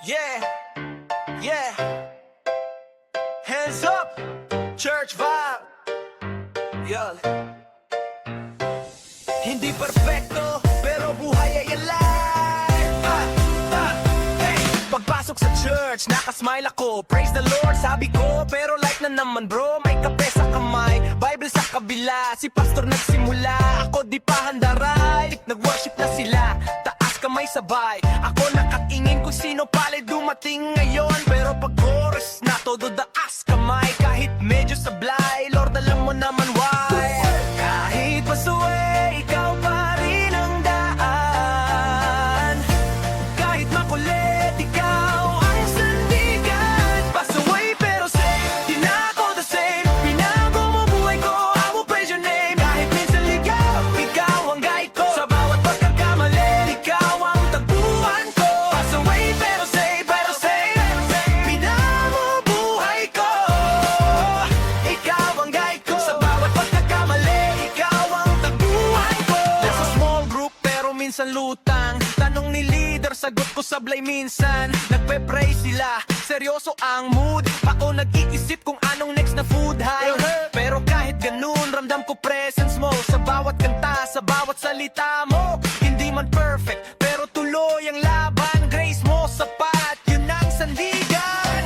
Yeah, yeah. Hands up, church vibe. Yan. Hindi perfecto, pero buhay ay alive. Hey. Pagpasok sa church, nakasmile ako. Praise the Lord, sabi ko. Pero like na naman bro, may kape sa kamay, Bible sa kabila. Si pastor nagsimula, ako di pa handa right. Nag-worship na sila, taas kamay sabay. Ako nakatingin kung sino pala dumating ngayon. Pero pag chorus na todo daas kamay. Kahit medyo sablay, Lord alam mo naman why. Kahit pasuwi, ikaw pa rin ang daan. Kahit makulit, ikaw ang sandigan. Pasuwi pero safe, di na ako the same. Binago mo buhay ko, I will praise your name. Kahit minsan ligaw, ikaw ang guide ko. Sa bawat pagkakamali, ikaw ang tagpuan ko. Pasuwi pero safe, binago mo buhay ko. Ikaw ang guide ko. Sa bawat pagkakamali, ikaw ang tagpuan ko. Nasa small group pero minsan lutang. Tanong ni leader, sagot ko sablay minsan. Nagpe-pray sila, seryoso ang mood. Ako nag-iisip kung anong next na food high. Pero kahit ganun, ramdam ko presence mo. Sa bawat kanta, sa bawat salita mo. Hindi man perfect, pero tuloy ang laban. Grace mo sapat, yun ang sandigan.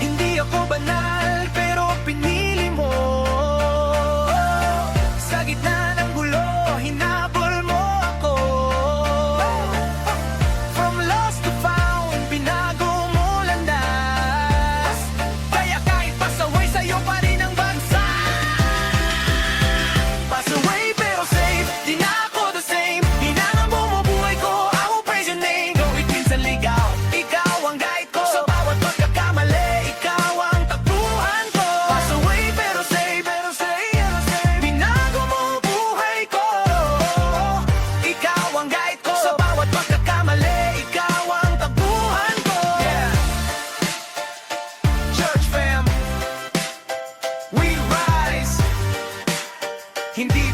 Hindi ako banal, pero pinili mo. Sa gitna ng gulo, hinabol mo ako. From lost to found, binago mo landas. Kaya kahit pasaway, sa'yo pa rin ang bansa. Pasaway pero safe, di na ako the same. Hinangan mo buhay ko, I will praise your name. Kahit minsan ligaw, ikaw ang guide ko. Sa bawat pagkakamali, ikaw ang tagpuan ko. Pasaway pero safe, binago mo buhay ko. Ikaw ang guide ko. Sa bawat pagkakamali, ikaw ang tagpuan ko. Yeah. Church fam, we rise. Hindi